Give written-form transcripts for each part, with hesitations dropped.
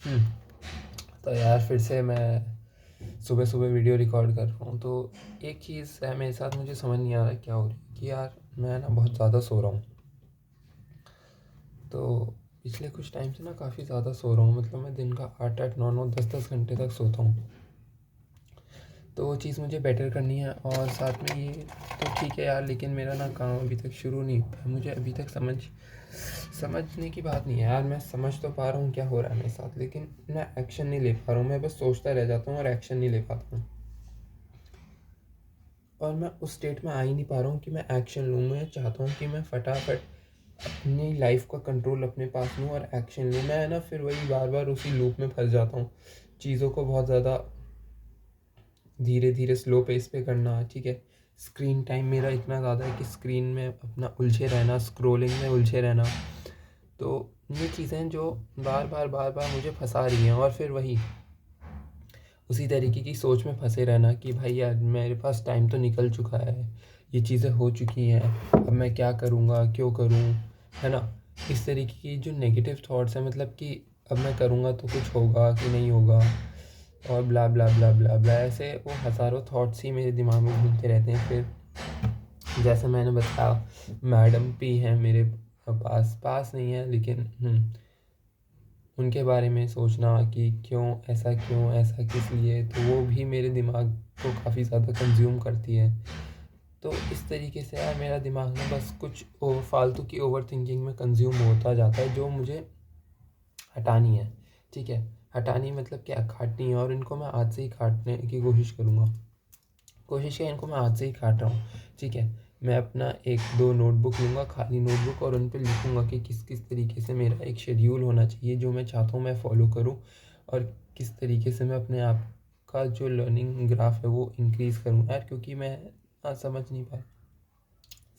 हम्म, तो यार फिर से मैं सुबह सुबह वीडियो रिकॉर्ड कर रहा हूँ। तो एक चीज़ है मेरे साथ, मुझे समझ नहीं आ रहा क्या हो रही है कि यार मैं ना बहुत ज़्यादा सो रहा हूँ। तो पिछले कुछ टाइम से ना काफ़ी ज़्यादा सो रहा हूँ, मतलब मैं दिन का 8-8 9-9 10-10 घंटे तक सोता हूँ। तो वो चीज़ मुझे बेटर करनी है, और साथ में ये तो ठीक है यार, लेकिन मेरा ना काम अभी तक शुरू नहीं हुआ है। मुझे अभी तक समझने की बात नहीं है यार, मैं समझ तो पा रहा हूँ क्या हो रहा है मेरे साथ, लेकिन मैं एक्शन नहीं ले पा रहा हूँ। मैं बस सोचता रह जाता हूँ और एक्शन नहीं ले पाता हूँ। और मैं उस स्टेट में आ ही नहीं पा रहा हूँ कि मैं एक्शन लूँ। मैं चाहता हूँ कि मैं फटाफट अपनी लाइफ का कंट्रोल अपने पास लूँ और एक्शन लूँ। मैं ना फिर वही बार बार उसी लूप में फंस जाता हूँ, चीज़ों को बहुत ज़्यादा धीरे धीरे स्लो पेस पे करना। ठीक है, स्क्रीन टाइम मेरा इतना ज़्यादा है कि स्क्रीन में अपना उलझे रहना, स्क्रोलिंग में उलझे रहना। तो ये चीज़ें जो बार बार मुझे फंसा रही हैं, और फिर वही उसी तरीके की सोच में फंसे रहना कि भाई यार मेरे पास टाइम तो निकल चुका है, ये चीज़ें हो चुकी हैं, अब मैं क्या करूँगा, क्यों करूँ, है ना। इस तरीके की जो नेगेटिव थॉट्स हैं, मतलब कि अब मैं करूँगा तो कुछ होगा कि नहीं होगा, और ब्ला ब्ला ब्ला ब्ला ब्ला, ऐसे वो हज़ारों थॉट्स ही मेरे दिमाग में घूमते रहते हैं। फिर जैसे मैंने बताया, मैडम भी हैं मेरे पास पास नहीं है, लेकिन उनके बारे में सोचना कि क्यों ऐसा किस लिए, तो वो भी मेरे दिमाग को काफ़ी ज़्यादा कंज्यूम करती है। तो इस तरीके से यार मेरा दिमाग ना बस कुछ फालतू की ओवर थिंकिंग में कंज्यूम होता जाता है, जो मुझे हटानी है। ठीक है, हटानी मतलब क्या, काटनी है, और इनको मैं आज से ही काटने की कोशिश है, इनको मैं आज से ही काट रहा हूँ। ठीक है, मैं अपना 1-2 नोटबुक लूँगा, खाली नोटबुक, और उन पे लिखूँगा कि किस किस तरीके से मेरा एक शेड्यूल होना चाहिए जो मैं चाहता हूँ मैं फ़ॉलो करूँ, और किस तरीके से मैं अपने आप का जो लर्निंग ग्राफ है वो इंक्रीज़ करूँ यार। क्योंकि मैं समझ नहीं पा,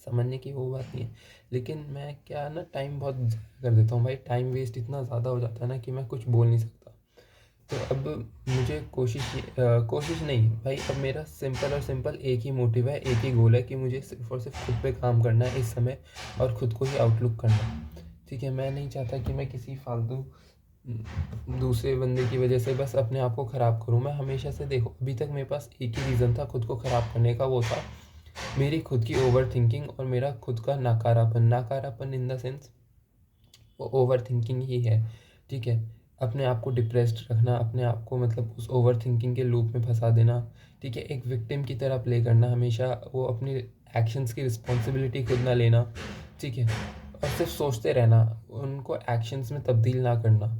समझने की वो बात नहीं है, लेकिन मैं क्या ना टाइम बहुत ज़ाया कर देता हूँ भाई। टाइम वेस्ट इतना ज़्यादा हो जाता है ना कि मैं कुछ बोल नहीं सकता। तो अब मुझे कोशिश नहीं भाई, अब मेरा सिंपल और सिंपल एक ही मोटिव है, एक ही गोल है कि मुझे सिर्फ और सिर्फ खुद पे काम करना है इस समय, और खुद को ही आउटलुक करना है। ठीक है, मैं नहीं चाहता कि मैं किसी फालतू दूसरे बंदे की वजह से बस अपने आप को ख़राब करूँ। मैं हमेशा से, देखो अभी तक मेरे पास एक ही रीज़न था खुद को ख़राब करने का, वो था मेरी खुद की ओवर थिंकिंग और मेरा खुद का नकारापन इन द सेंस वो ओवर थिंकिंग ही है। ठीक है, अपने आप को डिप्रेस्ड रखना, अपने आप को मतलब उस ओवर थिंकिंग के लूप में फंसा देना। ठीक है, एक विक्टिम की तरह प्ले करना हमेशा, वो अपनी एक्शंस की रिस्पॉन्सिबिलिटी खुद ना लेना। ठीक है, और सिर्फ सोचते रहना, उनको एक्शंस में तब्दील ना करना।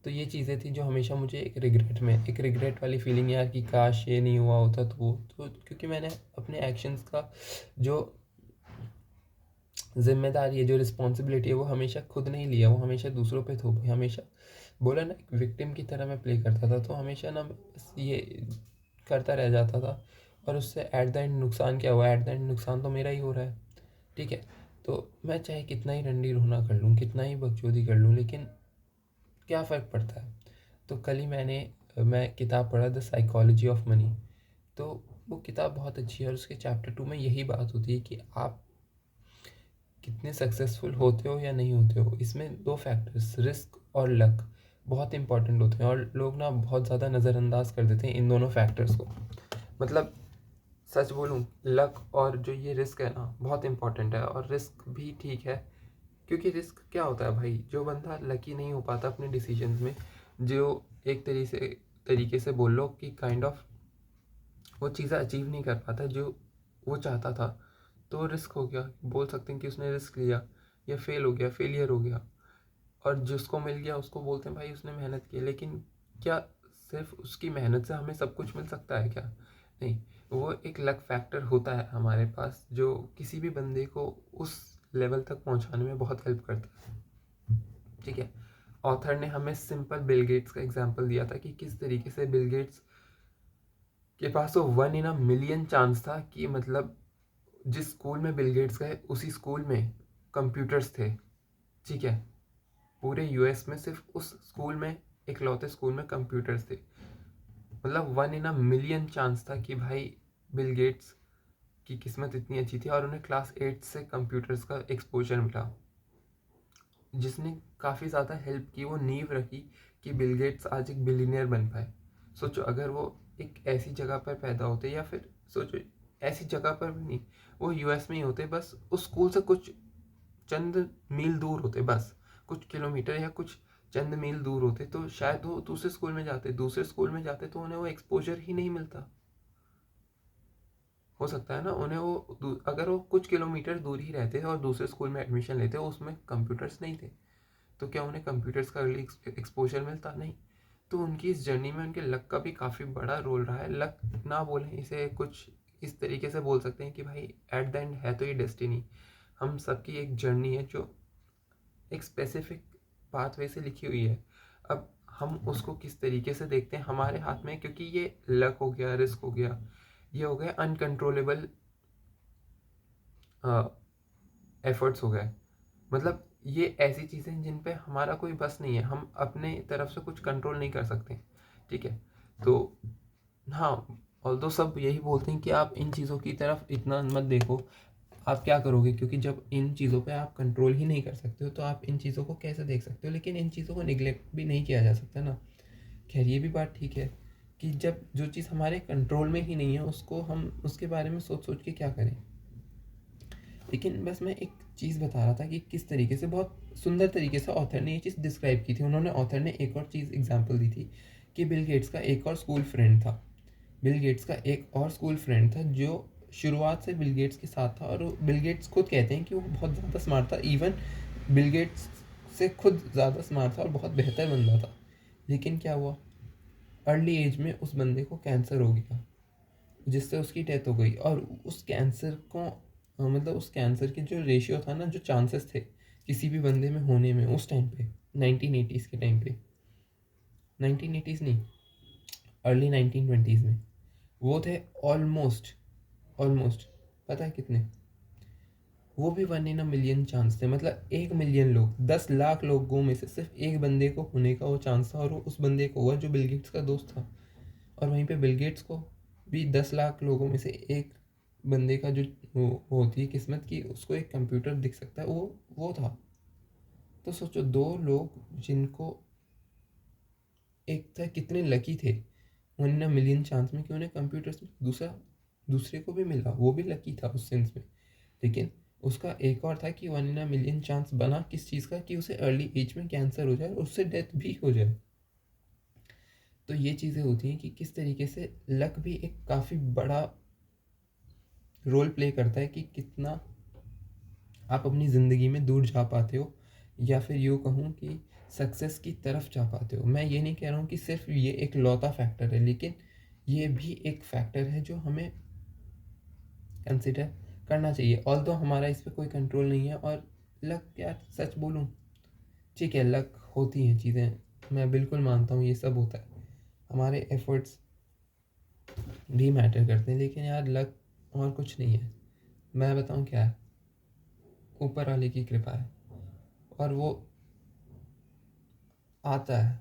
तो ये चीज़ें थी जो हमेशा मुझे एक रिग्रेट वाली फीलिंग यार कि काश ये नहीं हुआ होता, तो क्योंकि मैंने अपने एक्शंस का जो ज़िम्मेदारी है, जो रिस्पॉन्सिबिलिटी है, वो हमेशा खुद नहीं लिया, वो हमेशा दूसरों पे थोपी। हमेशा बोला ना, एक विक्टिम की तरह मैं प्ले करता था, तो हमेशा ना बस ये करता रह जाता था, और उससे एट द एंड नुकसान क्या हुआ, एट द एंड नुकसान तो मेरा ही हो रहा है। ठीक है, तो मैं चाहे कितना ही रंडी रोना कर लूँ, कितना ही बकचोदी कर लूँ, लेकिन क्या फ़र्क पड़ता है। तो कल ही मैं किताब पढ़ा, द साइकोलॉजी ऑफ मनी। तो वो किताब बहुत अच्छी है, और उसके चैप्टर 2 में यही बात होती है कि आप कितने सक्सेसफुल होते हो या नहीं होते हो, इसमें 2 फैक्टर्स, रिस्क और लक, बहुत इंपॉर्टेंट होते हैं, और लोग ना बहुत ज़्यादा नज़रअंदाज कर देते हैं इन दोनों फैक्टर्स को। मतलब सच बोलूँ, लक और जो ये रिस्क है ना बहुत इंपॉर्टेंट है, और रिस्क भी ठीक है। क्योंकि रिस्क क्या होता है भाई, जो बंदा लकी नहीं हो पाता अपने डिसीजंस में, जो एक तरीके से बोल लो कि काइंड ऑफ वो चीज़ें अचीव नहीं कर पाता जो वो चाहता था, तो रिस्क हो गया, बोल सकते हैं कि उसने रिस्क लिया, या फेल हो गया, फेलियर हो गया। और जिसको मिल गया उसको बोलते हैं भाई उसने मेहनत की। लेकिन क्या सिर्फ उसकी मेहनत से हमें सब कुछ मिल सकता है क्या? नहीं, वो एक लक फैक्टर होता है हमारे पास, जो किसी भी बंदे को उस लेवल तक पहुंचाने में बहुत हेल्प करता है। ठीक है, ऑथर ने हमें सिंपल बिल गेट्स का एग्जांपल दिया था कि किस तरीके से बिल गेट्स के पास तो 1 in a million चांस था कि मतलब जिस स्कूल में बिल गेट्स गए उसी स्कूल में कंप्यूटर्स थे। ठीक है, पूरे यूएस में सिर्फ उस स्कूल में, इकलौते स्कूल में कंप्यूटर्स थे। मतलब 1 in a million चांस था कि भाई बिल गेट्स की किस्मत इतनी अच्छी थी और उन्हें क्लास 8 से कंप्यूटर्स का एक्सपोजर मिला, जिसने काफ़ी ज़्यादा हेल्प की, वो नींव रखी कि बिल गेट्स आज एक बिलीनियर बन पाए। सोचो अगर वो एक ऐसी जगह पर पैदा होते, या फिर सोचो ऐसी जगह पर भी नहीं, वो यूएस में ही होते, बस उस स्कूल से कुछ चंद मील दूर होते, बस कुछ किलोमीटर या कुछ चंद मील दूर होते, तो शायद वो दूसरे स्कूल में जाते, दूसरे स्कूल में जाते तो उन्हें वो एक्सपोजर ही नहीं मिलता। हो सकता है ना, उन्हें वो अगर वो कुछ किलोमीटर दूर ही रहते और दूसरे स्कूल में एडमिशन लेते, उसमें कंप्यूटर्स नहीं थे, तो क्या उन्हें कंप्यूटर्स का अर्ली एक्सपोजर मिलता? नहीं। तो उनकी इस जर्नी में उनके लक का भी काफ़ी बड़ा रोल रहा है। लक ना बोलें इसे, कुछ इस तरीके से बोल सकते हैं कि भाई एट द एंड है तो ये डेस्टिनी। हम सबकी एक जर्नी है जो एक स्पेसिफिक पाथवे से लिखी हुई है। अब हम उसको किस तरीके से देखते हैं हमारे हाथ में, क्योंकि ये लक हो गया, रिस्क हो गया, ये हो गया अनकंट्रोलेबल एफर्ट्स हो गए। मतलब ये ऐसी चीज़ें हैं जिन पे हमारा कोई बस नहीं है, हम अपने तरफ से कुछ कंट्रोल नहीं कर सकते। ठीक है, तो हाँ, ऑल्दो सब यही बोलते हैं कि आप इन चीज़ों की तरफ इतना मत देखो। आप क्या करोगे, क्योंकि जब इन चीज़ों पे आप कंट्रोल ही नहीं कर सकते हो तो आप इन चीज़ों को कैसे देख सकते हो? लेकिन इन चीज़ों को निगलेक्ट भी नहीं किया जा सकता ना। खैर ये भी बात ठीक है कि जब जो चीज़ हमारे कंट्रोल में ही नहीं है उसको हम उसके बारे में सोच सोच के क्या करें। लेकिन बस मैं एक चीज़ बता रहा था कि किस तरीके से बहुत सुंदर तरीके से ऑथर ने ये चीज़ डिस्क्राइब की थी। उन्होंने ऑथर ने एक और चीज़ एग्जांपल दी थी कि बिल गेट्स का एक और स्कूल फ्रेंड था। बिल गेट्स का एक और स्कूल फ्रेंड था जो शुरुआत से बिल गेट्स के साथ था, और बिल गेट्स खुद कहते हैं कि वो बहुत ज़्यादा स्मार्ट था, इवन बिल गेट्स से खुद ज़्यादा स्मार्ट था और बहुत बेहतर बंदा था। लेकिन क्या हुआ, अर्ली एज में उस बंदे को कैंसर हो गया, जिससे उसकी डेथ हो गई। और उस कैंसर को मतलब उस कैंसर के जो रेशियो था ना, जो चांसेस थे किसी भी बंदे में होने में उस टाइम पे 1980s के टाइम पे, 1980s नहीं, अर्ली 1920s में, वो थे ऑलमोस्ट ऑलमोस्ट पता है कितने? वो भी 1 in a million चांस थे। मतलब 1 मिलियन लोग, 10 लाख लोगों में से सिर्फ एक बंदे को होने का वो चांस था, और वो उस बंदे को हुआ जो बिल गेट्स का दोस्त था। और वहीं पे बिल गेट्स को भी 10 लाख लोगों में से एक बंदे का जो वो होती है किस्मत की उसको एक कंप्यूटर दिख सकता है, वो था। तो सोचो दो लोग जिनको एक था, कितने लकी थे 1 in a million चांस में कि उन्हें कंप्यूटर से दूसरे को भी मिला, वो भी लकी था उस सेंस में। लेकिन उसका एक और था कि 1 in a million चांस बना किस चीज़ का, कि उसे अर्ली एज में कैंसर हो जाए और उससे डेथ भी हो जाए। तो ये चीज़ें होती हैं कि किस तरीके से लक भी एक काफ़ी बड़ा रोल प्ले करता है कि कितना आप अपनी ज़िंदगी में दूर जा पाते हो, या फिर यूँ कहूँ कि सक्सेस की तरफ जा पाते हो। मैं ये नहीं कह रहा हूँ कि सिर्फ ये एक लौता फैक्टर है, लेकिन ये भी एक फैक्टर है जो हमें कंसिडर करना चाहिए। ऑल्दो हमारा इस पर कोई कंट्रोल नहीं है। और लक, यार सच बोलूँ, ठीक है लक होती हैं चीज़ें, मैं बिल्कुल मानता हूँ ये सब होता है, हमारे एफर्ट्स भी मैटर करते हैं, लेकिन यार लक और कुछ नहीं है। मैं बताऊँ क्या है, ऊपर वाले की कृपा है, और वो आता है।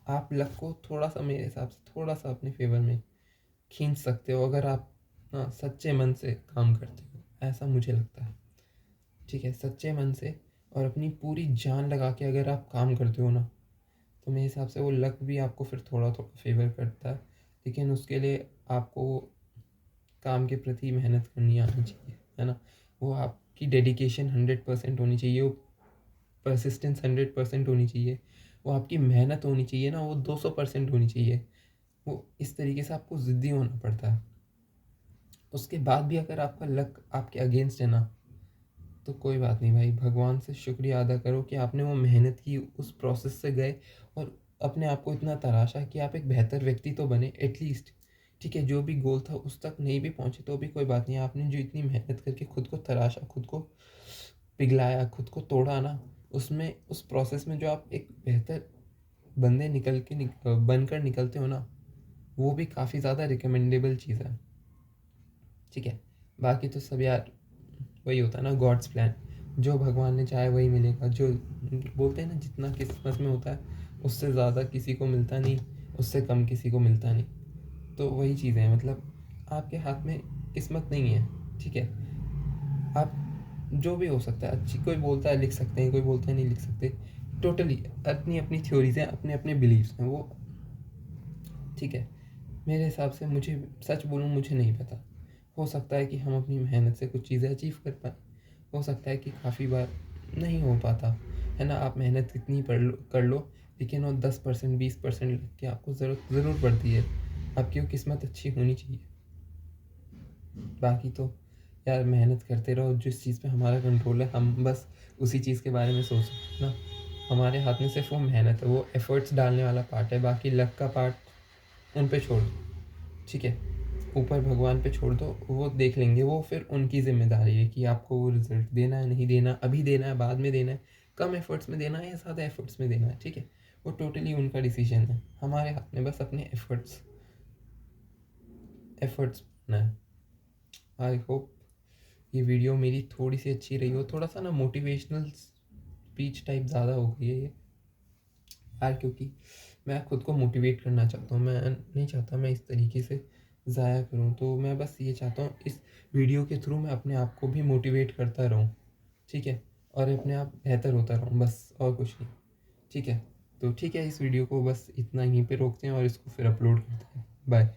आप लक को थोड़ा सा, मेरे हिसाब से थोड़ा सा अपने फेवर में खींच सकते हो अगर आप सच्चे मन से काम करते हो, ऐसा मुझे लगता है। ठीक है, सच्चे मन से और अपनी पूरी जान लगा के अगर आप काम करते हो ना, तो मेरे हिसाब से वो लक भी आपको फिर थोड़ा थोड़ा फेवर करता है। लेकिन उसके लिए आपको काम के प्रति मेहनत करनी आनी चाहिए, है ना। वो आपकी डेडिकेशन 100% होनी चाहिए, वो परसिस्टेंस 100% होनी चाहिए, वो आपकी मेहनत होनी चाहिए ना, वो 200% होनी चाहिए। वो इस तरीके से आपको ज़िद्दी होना पड़ता है। उसके बाद भी अगर आपका लक आपके अगेंस्ट है ना, तो कोई बात नहीं भाई, भगवान से शुक्रिया अदा करो कि आपने वो मेहनत की, उस प्रोसेस से गए और अपने आप को इतना तराशा कि आप एक बेहतर व्यक्ति तो बने एटलीस्ट। ठीक है, जो भी गोल था उस तक नहीं भी पहुँचे तो भी कोई बात नहीं, आपने जो इतनी मेहनत करके खुद को तराशा, खुद को पिघलाया, खुद को तोड़ा ना, उसमें उस प्रोसेस में जो आप एक बेहतर बंदे बनकर निकलते हो ना, वो भी काफ़ी ज़्यादा रिकमेंडेबल चीज़ है। ठीक है, बाकी तो सब यार वही होता है ना, गॉड्स प्लान, जो भगवान ने चाहे वही मिलेगा। जो बोलते हैं ना, जितना किस्मत में होता है उससे ज़्यादा किसी को मिलता नहीं, उससे कम किसी को मिलता नहीं। तो वही चीज़ें हैं, मतलब आपके हाथ में किस्मत नहीं है। ठीक है, आप जो भी हो सकता है, अच्छी कोई बोलता है लिख सकते हैं, कोई बोलता है नहीं लिख सकते, टोटली अपनी अपनी थ्योरीज हैं, अपने अपने बिलीव्स हैं वो, ठीक है। मेरे हिसाब से, मुझे सच बोलूँ, मुझे नहीं पता। हो सकता है कि हम अपनी मेहनत से कुछ चीज़ें अचीव कर पाएँ, हो सकता है कि काफ़ी बार नहीं हो पाता, है ना। आप मेहनत कितनी कर लो, लेकिन वो 10% 20% लग के आपको ज़रूरत ज़रूर पड़ती है। आपकी वो किस्मत अच्छी होनी चाहिए। बाकी तो यार मेहनत करते रहो, जिस चीज़ पे हमारा कंट्रोल है हम बस उसी चीज़ के बारे में सोच सकते हैं ना। हमारे हाथ में सिर्फ वो मेहनत है, वो एफर्ट्स डालने वाला पार्ट है, बाकी लक का पार्ट उन पे छोड़ दो, ठीक है। ऊपर भगवान पे छोड़ दो, वो देख लेंगे, वो फिर उनकी ज़िम्मेदारी है कि आपको वो रिज़ल्ट देना है नहीं देना, अभी देना है बाद में देना है, कम एफर्ट्स में देना है या ज़्यादा एफर्ट्स में देना है, ठीक है। वो टोटली उनका डिसीजन है, हमारे हाथ में बस अपने एफर्ट्स करना है। आई होप ये वीडियो मेरी थोड़ी सी अच्छी रही हो, थोड़ा सा ना मोटिवेशनल स्पीच टाइप ज़्यादा हो गई है ये यार, क्योंकि मैं खुद को मोटिवेट करना चाहता हूँ, मैं नहीं चाहता मैं इस तरीके से ज़ाया करूँ, तो मैं बस ये चाहता हूँ इस वीडियो के थ्रू मैं अपने आप को भी मोटिवेट करता रहूँ, ठीक है, और अपने आप बेहतर होता रहूँ, बस और कुछ नहीं, ठीक है। तो ठीक है, इस वीडियो को बस इतना यहीं पे रोकते हैं और इसको फिर अपलोड करते हैं। बाय।